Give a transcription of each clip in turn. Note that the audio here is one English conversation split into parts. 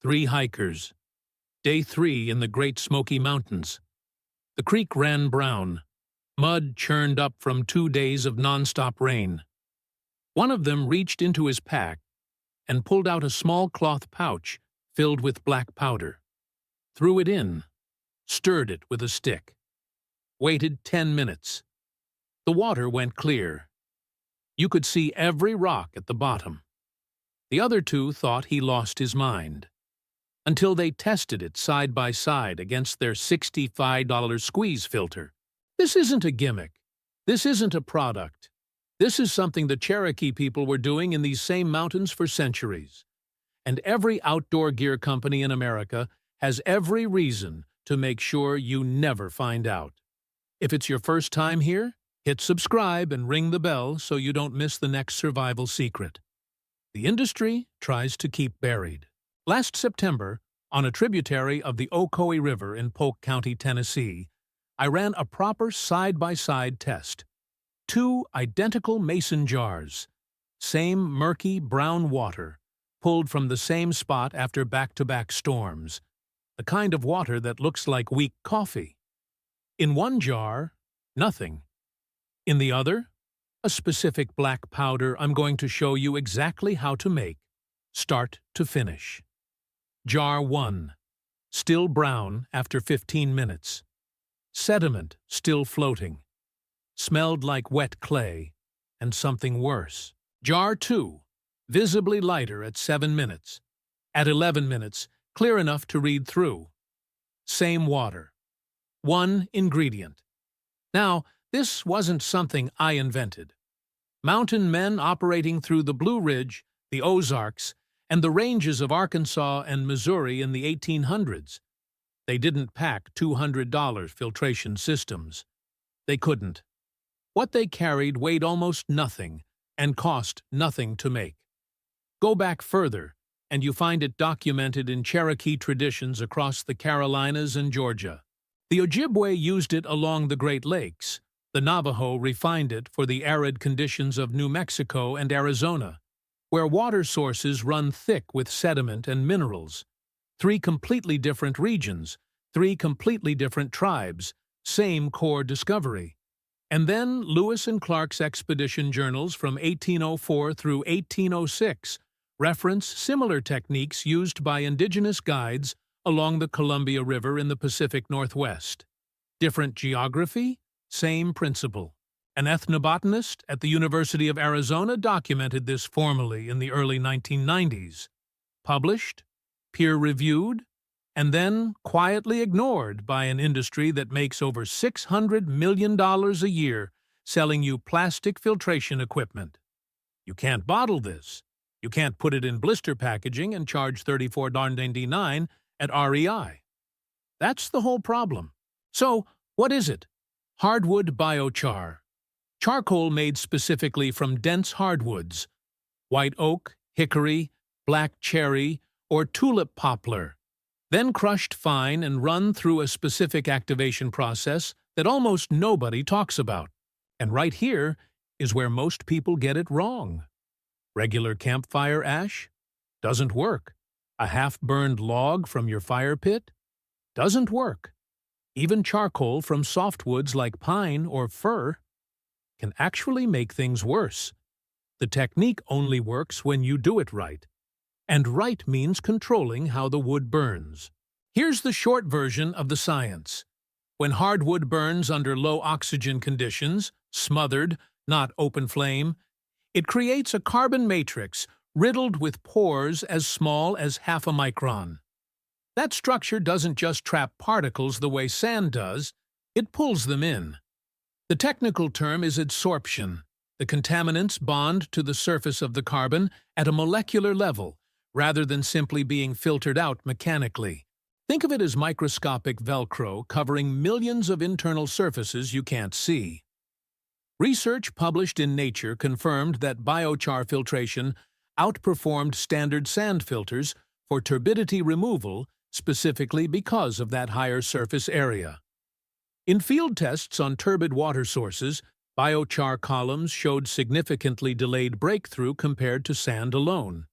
Three hikers. Day 3 in the Great Smoky Mountains. The creek ran brown. Mud churned up from 2 days of nonstop rain. One of them reached into his pack and pulled out a small cloth pouch filled with black powder. Threw it in, stirred it with a stick. Waited 10 minutes. The water went clear. You could see every rock at the bottom. The other two thought he lost his mind, until they tested it side by side against their $65 squeeze filter. This isn't a gimmick. This isn't a product. This is something the Cherokee people were doing in these same mountains for centuries. And every outdoor gear company in America has every reason to make sure you never find out. If it's your first time here, hit subscribe and ring the bell so you don't miss the next survival secret. The industry tries to keep buried. Last September, on a tributary of the Ocoee River in Polk County, Tennessee, I ran a proper side-by-side test. 2 identical mason jars, same murky brown water, pulled from the same spot after back-to-back storms, the kind of water that looks like weak coffee. In one jar, nothing. In the other, a specific black powder I'm going to show you exactly how to make, start to finish. Jar 1. Still brown after 15 minutes. Sediment still floating. Smelled like wet clay, and something worse. Jar 2. Visibly lighter at 7 minutes. At 11 minutes, clear enough to read through. Same water. One ingredient. Now, this wasn't something I invented. Mountain men operating through the Blue Ridge, the Ozarks, and the ranges of Arkansas and Missouri in the 1800s. They didn't pack $200 filtration systems. They couldn't. What they carried weighed almost nothing and cost nothing to make. Go back further, and you find it documented in Cherokee traditions across the Carolinas and Georgia. The Ojibwe used it along the Great Lakes. The Navajo refined it for the arid conditions of New Mexico and Arizona, where water sources run thick with sediment and minerals. 3 completely different regions, 3 completely different tribes, same core discovery. And then Lewis and Clark's expedition journals from 1804 through 1806 reference similar techniques used by indigenous guides along the Columbia River in the Pacific Northwest. Different geography, same principle. An ethnobotanist at the University of Arizona documented this formally in the early 1990s. Published, peer-reviewed, and then quietly ignored by an industry that makes over $600 million a year selling you plastic filtration equipment. You can't bottle this. You can't put it in blister packaging and charge $34.99 at REI. That's the whole problem. So, what is it? Hardwood biochar. Charcoal made specifically from dense hardwoods, white oak, hickory, black cherry, or tulip poplar, then crushed fine and run through a specific activation process that almost nobody talks about. And right here is where most people get it wrong. Regular campfire ash? Doesn't work. A half-burned log from your fire pit? Doesn't work. Even charcoal from softwoods like pine or fir can actually make things worse. The technique only works when you do it right. And right means controlling how the wood burns. Here's the short version of the science. When hardwood burns under low oxygen conditions, smothered, not open flame, it creates a carbon matrix riddled with pores as small as half a micron. That structure doesn't just trap particles the way sand does, it pulls them in. The technical term is adsorption. The contaminants bond to the surface of the carbon at a molecular level, rather than simply being filtered out mechanically. Think of it as microscopic Velcro covering millions of internal surfaces you can't see. Research published in Nature confirmed that biochar filtration outperformed standard sand filters for turbidity removal, specifically because of that higher surface area. In field tests on turbid water sources, biochar columns showed significantly delayed breakthrough compared to sand alone,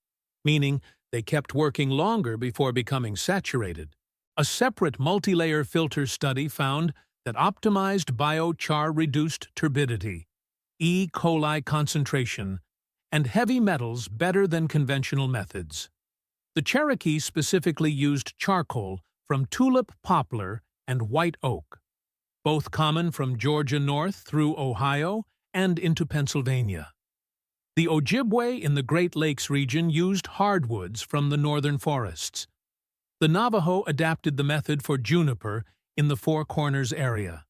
meaning They kept working longer before becoming saturated. A separate multi-layer filter study found that optimized biochar reduced turbidity, E. coli concentration, and heavy metals better than conventional methods. The Cherokee specifically used charcoal from tulip poplar and white oak, both common from Georgia north through Ohio and into Pennsylvania. The Ojibwe in the Great Lakes region used hardwoods from the northern forests. The Navajo adapted the method for juniper in the Four Corners area.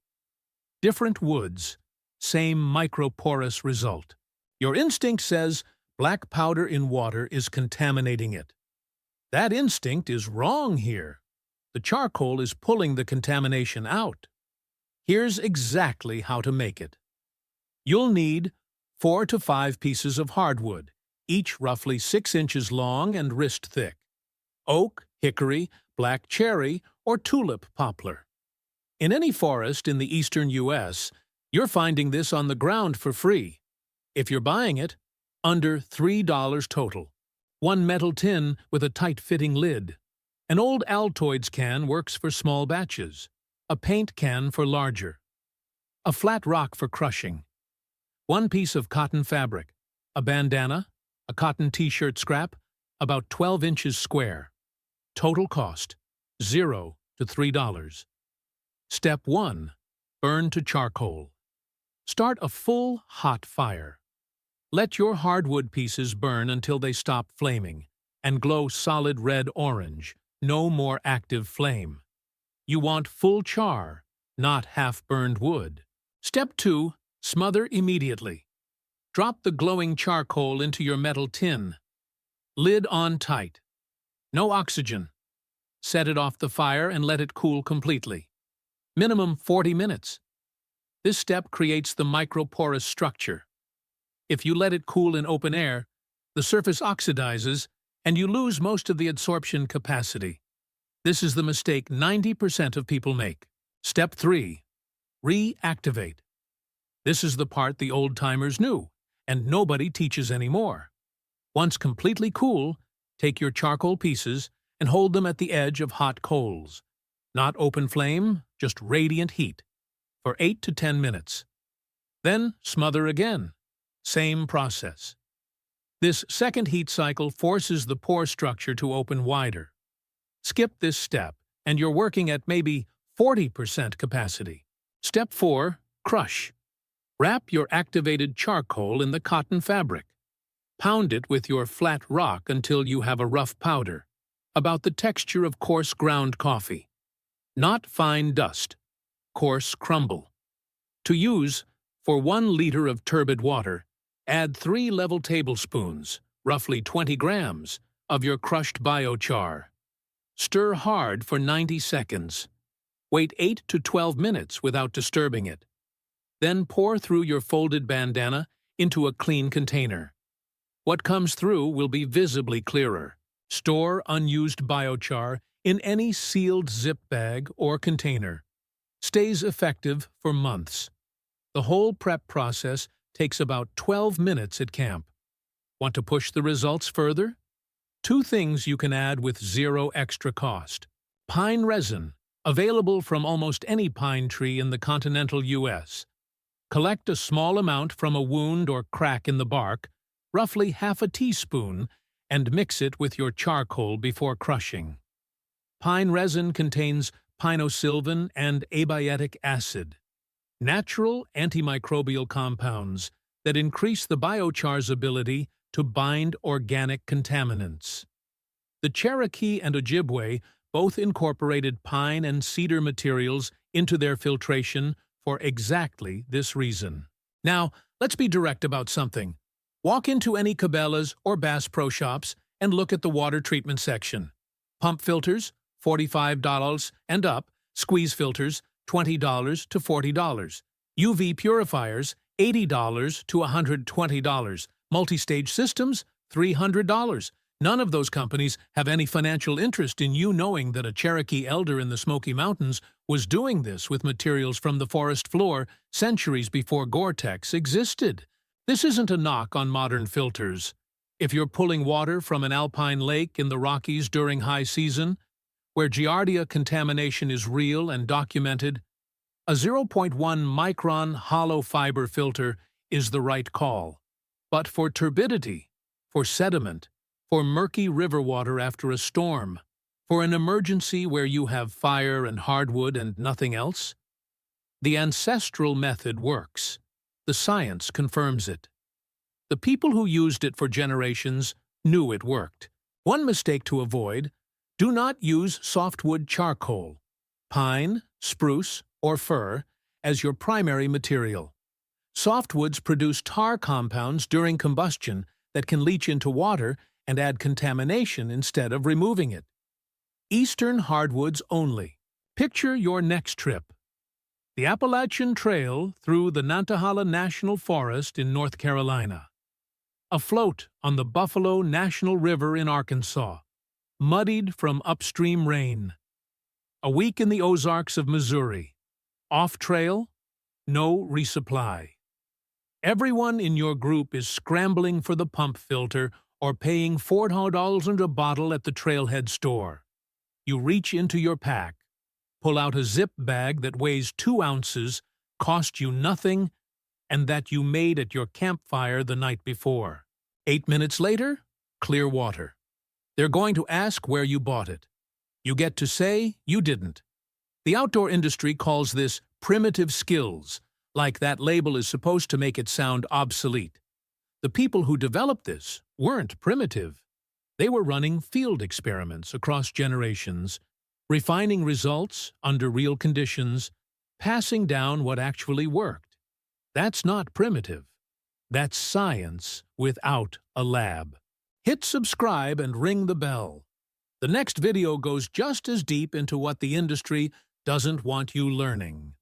Different woods, same microporous result. Your instinct says black powder in water is contaminating it. That instinct is wrong here. The charcoal is pulling the contamination out. Here's exactly how to make it. You'll need 4 to 5 pieces of hardwood, each roughly 6 inches long and wrist thick. Oak, hickory, black cherry, or tulip poplar. In any forest in the eastern U.S., you're finding this on the ground for free. If you're buying it, under $3 total. One metal tin with a tight-fitting lid. An old Altoids can works for small batches. A paint can for larger. A flat rock for crushing. 1 piece of cotton fabric. A bandana. A cotton t-shirt scrap. About 12 inches square. Total cost, $0 to $3. Step 1. Burn to charcoal. Start a full, hot fire. Let your hardwood pieces burn until they stop flaming and glow solid red-orange, no more active flame. You want full char, not half-burned wood. Step 2. Smother immediately. Drop the glowing charcoal into your metal tin. Lid on tight. No oxygen. Set it off the fire and let it cool completely. Minimum 40 minutes. This step creates the microporous structure. If you let it cool in open air, the surface oxidizes and you lose most of the adsorption capacity. This is the mistake 90% of people make. Step 3. Reactivate. This is the part the old-timers knew, and nobody teaches anymore. Once completely cool, take your charcoal pieces and hold them at the edge of hot coals. Not open flame, just radiant heat, for 8 to 10 minutes. Then smother again. Same process. This second heat cycle forces the pore structure to open wider. Skip this step, and you're working at maybe 40% capacity. Step 4. Crush. Wrap your activated charcoal in the cotton fabric. Pound it with your flat rock until you have a rough powder, about the texture of coarse ground coffee. Not fine dust. Coarse crumble. To use, for 1 liter of turbid water, add 3 level tablespoons, roughly 20 grams, of your crushed biochar. Stir hard for 90 seconds. Wait 8 to 12 minutes without disturbing it. Then pour through your folded bandana into a clean container. What comes through will be visibly clearer. Store unused biochar in any sealed zip bag or container. Stays effective for months. The whole prep process takes about 12 minutes at camp. Want to push the results further? 2 things you can add with 0 extra cost. Pine resin, available from almost any pine tree in the continental U.S. Collect a small amount from a wound or crack in the bark, roughly half a teaspoon, and mix it with your charcoal before crushing. Pine resin contains pinosylvan and abiotic acid, natural antimicrobial compounds that increase the biochar's ability to bind organic contaminants. The Cherokee and Ojibwe both incorporated pine and cedar materials into their filtration for exactly this reason. Now, let's be direct about something. Walk into any Cabela's or Bass Pro Shops and look at the water treatment section. Pump filters, $45 and up. Squeeze filters, $20 to $40. UV purifiers, $80 to $120. Multi-stage systems, $300. None of those companies have any financial interest in you knowing that a Cherokee elder in the Smoky Mountains was doing this with materials from the forest floor centuries before Gore-Tex existed. This isn't a knock on modern filters. If you're pulling water from an alpine lake in the Rockies during high season, where Giardia contamination is real and documented, a 0.1 micron hollow fiber filter is the right call. But for turbidity, for sediment, for murky river water after a storm, for an emergency where you have fire and hardwood and nothing else, the ancestral method works. The science confirms it. The people who used it for generations knew it worked. One mistake to avoid: do not use softwood charcoal, pine, spruce, or fir as your primary material. Softwoods produce tar compounds during combustion that can leach into water and add contamination instead of removing it. Eastern hardwoods only. Picture your next trip: the Appalachian Trail through the Nantahala National Forest in North Carolina, afloat on the Buffalo National River in Arkansas, muddied from upstream rain, a week in the Ozarks of Missouri, off-trail, no resupply. Everyone in your group is scrambling for the pump filter or paying $4 a bottle at the trailhead store. You reach into your pack, pull out a zip bag that weighs 2 ounces, cost you nothing, and that you made at your campfire the night before. 8 minutes later, clear water. They're going to ask where you bought it. You get to say you didn't. The outdoor industry calls this primitive skills, like that label is supposed to make it sound obsolete. The people who developed this weren't primitive. They were running field experiments across generations, refining results under real conditions, passing down what actually worked. That's not primitive. That's science without a lab. Hit subscribe and ring the bell. The next video goes just as deep into what the industry doesn't want you learning.